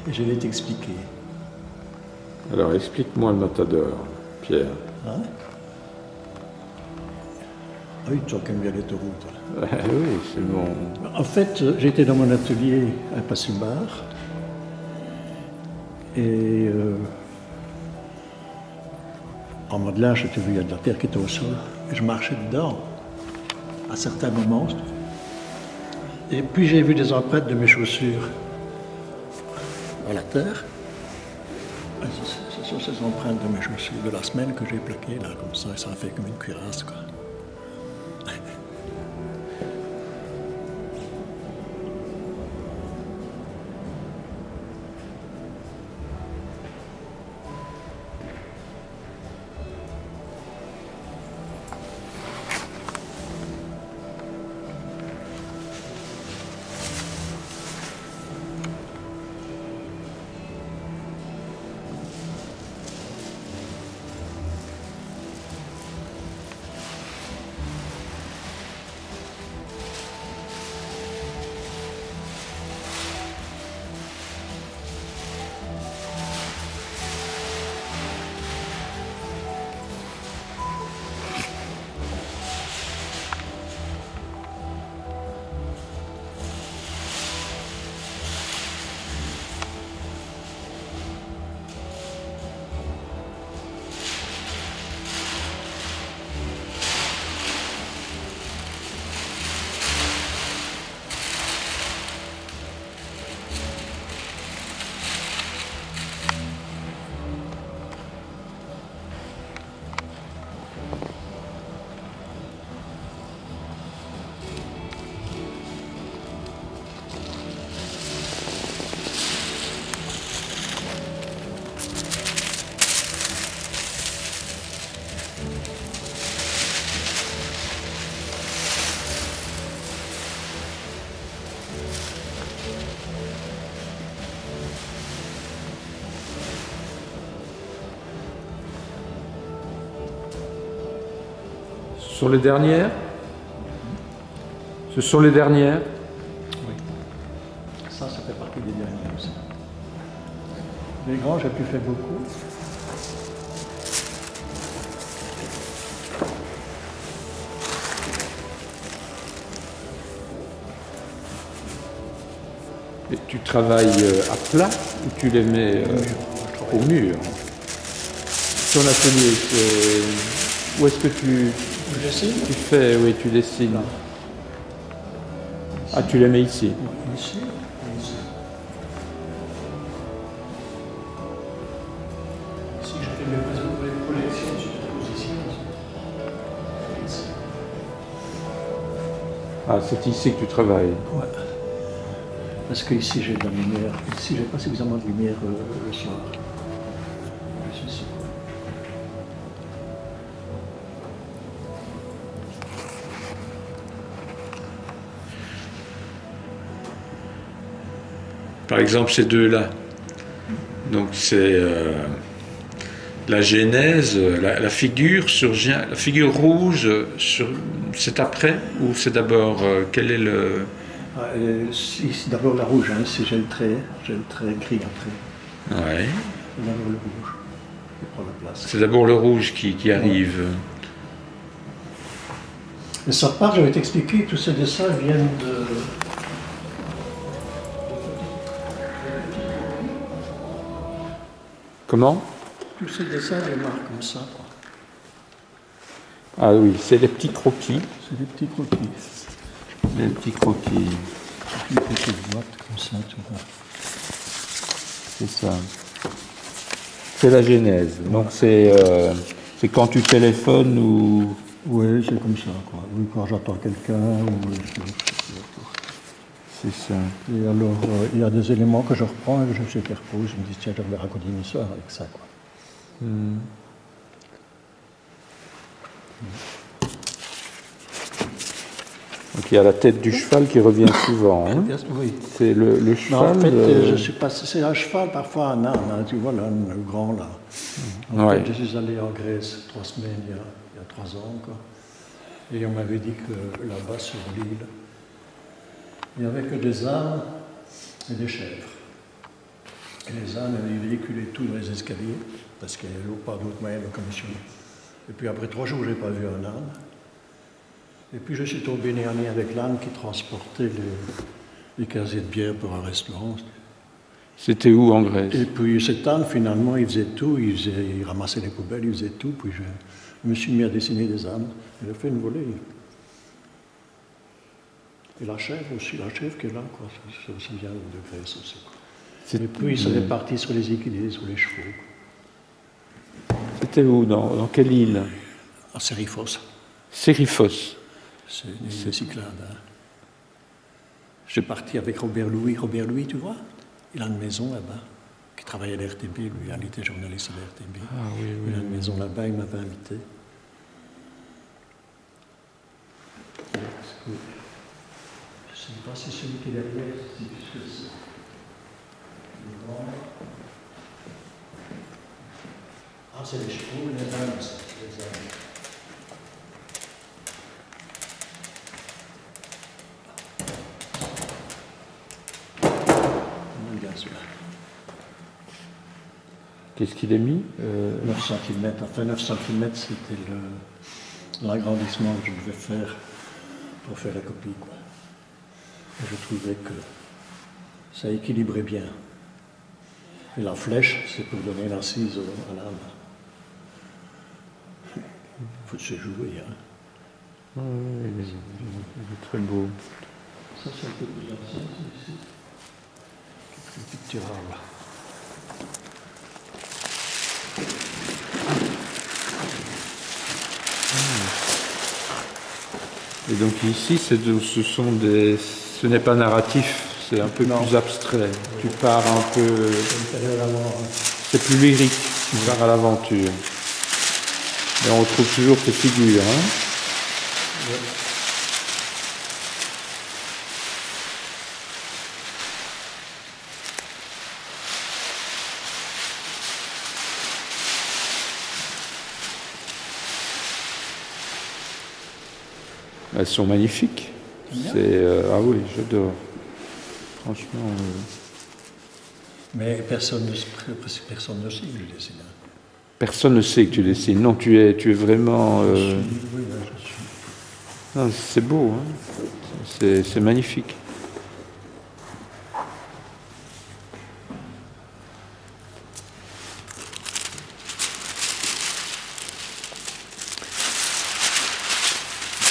et je vais t'expliquer. Alors, explique-moi le Matador, Pierre. Hein? Ah oui, tu aimes bien l'autoroute. Oui, c'est bon. En fait, j'étais dans mon atelier à Passubar et en modelage, j'ai vu il y a de la terre qui était au sol et je marchais dedans à certains moments. Et puis j'ai vu des empreintes de mes chaussures dans la terre. Et ce sont ces empreintes de mes chaussures de la semaine que j'ai plaquées là comme ça et ça a fait comme une cuirasse quoi. Ce sont les dernières? Ce sont les dernières? Oui. Ça fait partie des dernières aussi. Les grands, j'ai pu faire beaucoup. Et tu travailles à plat ou tu les mets au mur? Ton atelier, où est-ce que tu fais, oui, tu dessines? Ah, tu les mets ici? Ici et ici. Ici, j'ai fait mes collections de superpositions. Ici. Ah, c'est ici que tu travailles? Ouais. Parce que ici, j'ai de la lumière. Ici, j'ai pas suffisamment de lumière le soir. Je suis sûr. Par exemple, ces deux-là. Donc c'est la Genèse, la figure surgit, la figure rouge, c'est après ou c'est d'abord quel est le... Ici, d'abord la rouge, hein. Ici j'ai le trait gris après. Ouais. Et d'abord le rouge qui prend la place. C'est d'abord le rouge qui arrive. Mais ça part, je vais t'expliquer, tous ces dessins viennent de... Comment? Tous ces dessins démarrent comme ça, quoi. Ah oui, c'est les petits croquis. C'est des petits croquis. Les petits croquis. Une petite boîte comme ça, tu vois. C'est ça. C'est la Genèse. Donc c'est quand tu téléphones ou... Oui, c'est comme ça, quoi. Oui, quand j'attends quelqu'un, ou... C'est ça. Et alors, il y a des éléments que je reprends et que je superpose. Je me dis, tiens, je vais raconter une histoire avec ça, quoi. Donc il y a la tête du cheval qui revient souvent. Hein. Oui. C'est le cheval. En fait, je suis passé, c'est un cheval, parfois un âne, hein, tu vois, là, le grand là. En fait, je suis allé en Grèce 3 semaines, il y a 3 ans, quoi. Et on m'avait dit que là-bas, sur l'île, il n'y avait que des ânes et des chèvres. Et les ânes, ils véhiculaient tout dans les escaliers, parce qu'il n'y avait pas d'autre moyen de commissionner. Et puis après 3 jours, je n'ai pas vu un âne. Et puis je suis tombé nez à nez avec l'âne qui transportait les casiers de bière pour un restaurant. C'était où en Grèce? Et puis cet âne, finalement, il faisait tout, il ramassait les poubelles, il faisait tout. Puis je me suis mis à dessiner des ânes. Il a fait une volée. Et la chèvre aussi, la chèvre qui est là, quoi. Ça vient de Grèce aussi. Et puis ça est parti sur les équidés, sur les chevaux. C'était où? Dans quelle île? À Sériphos. Sériphos. C'est les Cyclades. Hein. Je suis parti avec Robert Louis. Robert Louis, tu vois, il a une maison là-bas, qui travaille à l'RTB, lui, il était journaliste à l'RTB. Ah oui, oui. Il a une maison là-bas, il m'avait invité. Je ne sais pas si celui qui est derrière, c'est ce que c'est. Ah, c'est les chevaux, les ânes, c'est les ânes. Qu'est-ce qu'il a mis 9 cm. Enfin, 9 cm, c'était l'agrandissement que je devais faire pour faire la copie, quoi. Et je trouvais que ça équilibrait bien. Et la flèche, c'est pour donner l'assise à l'âme. Il faut se jouer, hein. Oui, il est très beau. Ça, c'est un peu plus ancien, ici. Quelques picturales. Et donc ici, ce n'est pas narratif, c'est un peu plus abstrait. Tu pars un peu... C'est plus lyrique, tu pars à l'aventure. Et on retrouve toujours tes figures. Hein? Ouais. Elles sont magnifiques. Ah oui, j'adore. Franchement. Mais personne ne sait que je dessine. Personne ne sait que tu dessines. Non, tu es vraiment. Oui, je suis. Non, c'est beau, hein. C'est magnifique.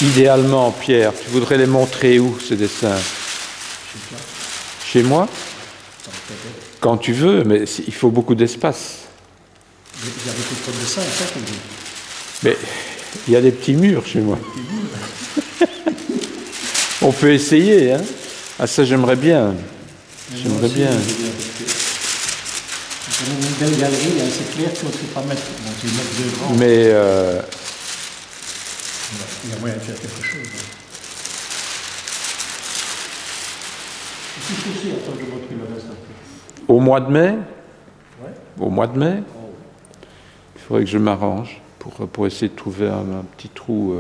Idéalement, Pierre, tu voudrais les montrer où, ces dessins? Chez moi? Quand tu veux, mais il faut beaucoup d'espace. Il y a beaucoup de dessins, c'est ça qu'on dit. Mais il y a des petits murs chez moi. On peut essayer, hein? Ah, ça, j'aimerais bien. J'aimerais bien. C'est une belle galerie, hein, c'est clair qu'on ne sait pas mettre. Bon, tu mets 2 grands. Mais il y a moyen de faire quelque chose. Hein. Et puis ceci, attends, je montre le reste un peu. au mois de mai, Ouais. au mois de mai, Oh. il faudrait que je m'arrange pour essayer de trouver un petit trou.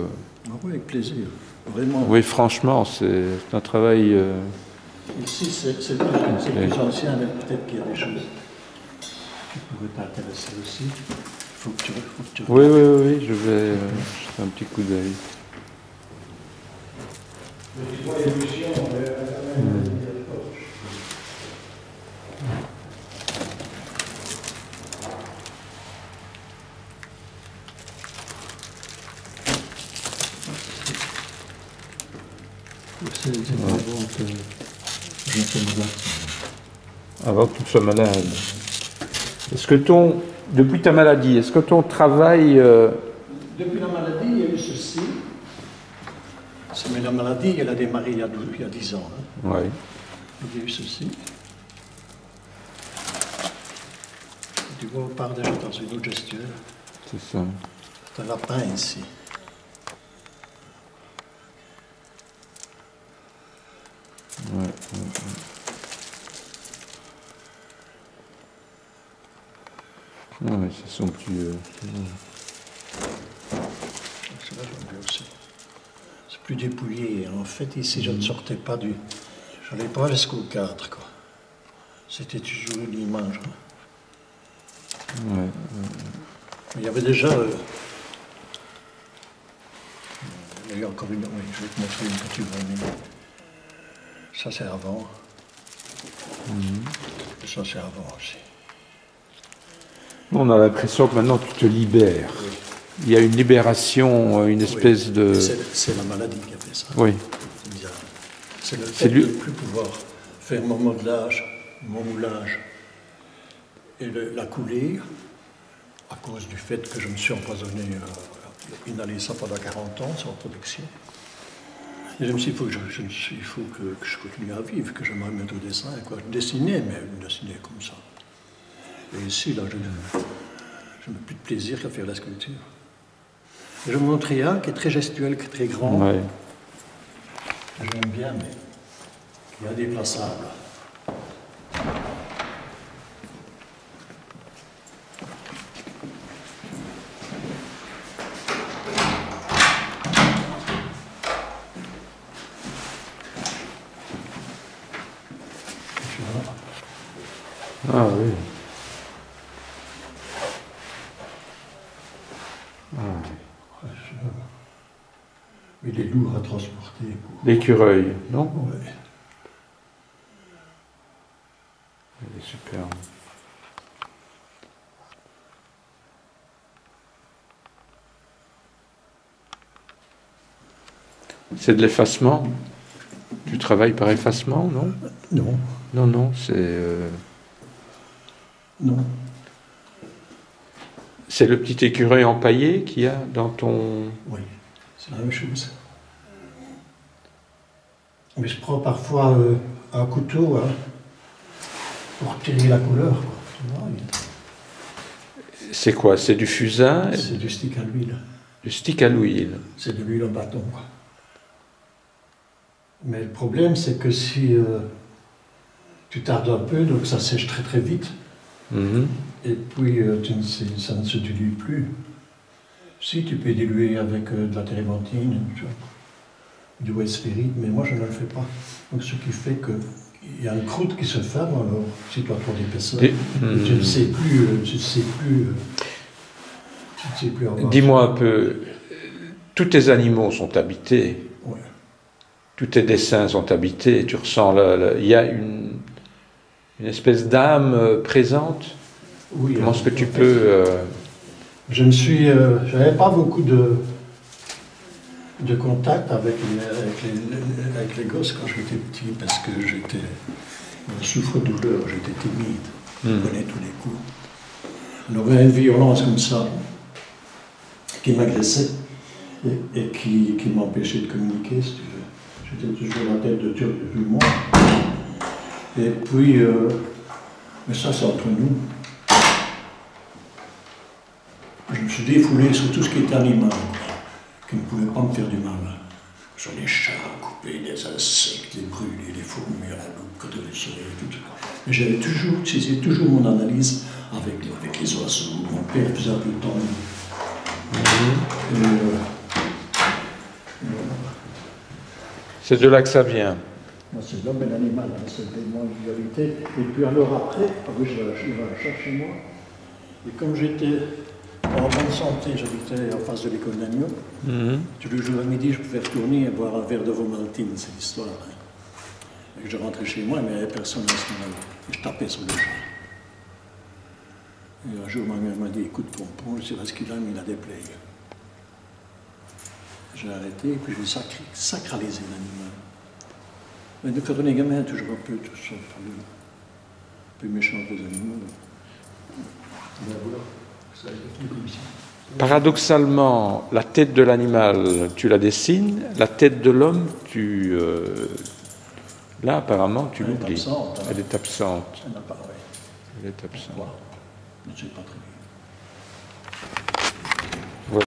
Ah oui, avec plaisir. Vraiment. Oui, franchement, c'est un travail. Ici, c'est plus ancien, mais peut-être qu'il y a des choses qui pourraient t'intéresser aussi. Il faut que tu Oui, oui, je vais jeter un petit coup d'œil. Avant que tu sois malade. Est-ce que depuis ta maladie, est-ce que ton travail... Depuis la maladie, il y a eu ceci. Mais la maladie, elle a démarré il y a 10 ans. Hein. Oui. Donc, il y a eu ceci. Tu vois, on part déjà dans une autre gestuelle. C'est ça. C'est un lapin ici. Ouais. Ouais, c'est somptueux. Celui-là, j'aime bien aussi. C'est plus dépouillé. En fait, ici, je ne sortais pas du... Je n'allais pas jusqu'au cadre, quoi. c'était toujours une image. Ouais. Il y avait déjà... il y a encore une... Oui, je vais te montrer une que tu vois. Ça, c'est avant. Et ça, c'est avant aussi. On a l'impression que maintenant tu te libères. Oui. Il y a une libération, une espèce de... C'est la maladie qui a fait ça. Oui. C'est bizarre. C'est le fait de ne plus pouvoir faire mon modelage, mon moulage et la coulure à cause du fait que je me suis empoisonné, inhalé ça pendant 40 ans sans protection. Et je me suis dit, il faut que je continue à vivre, que je me remette au dessin. Quoi. Je dessinais, mais je dessinais comme ça. Et ici, là, je n'ai plus de plaisir qu'à faire la sculpture. Et je me montrais un qui est très gestuel, qui est très grand. Ouais. J'aime bien, mais il est indéplaçable. Ah oui. Il est lourd à transporter. L'écureuil, non? Oui. Il est superbe. C'est de l'effacement? Tu travailles par effacement, non? Non. Non, non, c'est... Non. C'est le petit écureuil empaillé qu'il y a dans ton... Oui, c'est la même chose. Mais je prends parfois un couteau pour tirer la couleur. Quoi. Tu vois, C'est quoi? C'est du fusain? c'est du stick à l'huile. Du stick à l'huile. C'est de l'huile en bâton. Quoi. Mais le problème, c'est que si tu tardes un peu, donc ça sèche très très vite. Et puis ça ne se dilue plus. Si tu peux diluer avec de la térébenthine, du white spirit, mais moi je ne le fais pas. Donc ce qui fait qu'il y a une croûte qui se forme, alors si tu as trop d'épaisseur, tu ne sais plus, avoir. Dis-moi un peu, tous tes animaux sont habités, Ouais. tous tes dessins sont habités, tu ressens, il y a une espèce d'âme présente. Oui, Comment est-ce que tu peux... Je me suis... j'avais pas beaucoup de contact avec les gosses quand j'étais petit, parce que j'étais souffre-douleur, j'étais timide, je prenais tous les coups. On avait une violence comme ça, qui m'agressait et qui m'empêchait de communiquer, si tu veux. J'étais toujours la tête de Turc depuis moi. Et puis, mais ça c'est entre nous. Je me suis défoulé sur tout ce qui était animal, qui ne pouvait pas me faire du mal. Sur les chats, couper les insectes, les brûler, les fourmis à la loupe, quand le soleil, tout. Mais j'utilisais toujours mon analyse avec les oiseaux. Mon père faisait un peu de temps. C'est de là que ça vient. Moi, c'est l'homme et l'animal, hein, c'est mon dualité. Et puis alors après, je vais la chercher moi. Et comme j'étais en bonne santé, j'habitais en face de l'école d'Agneau. Tous les jours à midi, je pouvais retourner et boire un verre de Vomaltine, c'est l'histoire. Hein. Et je rentrais chez moi, mais il n'y avait personne à ce moment-là. Et je tapais sur le chat. Et un jour, ma mère m'a dit, écoute, Pompon, je sais pas ce qu'il a, mais il a des plaies. J'ai arrêté, et puis je vais sacraliser l'animal. Mais quand on est gamin, toujours un peu méchant avec les animaux. Mais voilà, ça a été comme ça. Paradoxalement, la tête de l'animal, tu la dessines, la tête de l'homme, là, apparemment, tu l'oublies. Elle est absente. Elle est absente. Elle n'a pas, ouais. Elle est absente. Voilà. Je ne sais pas très bien.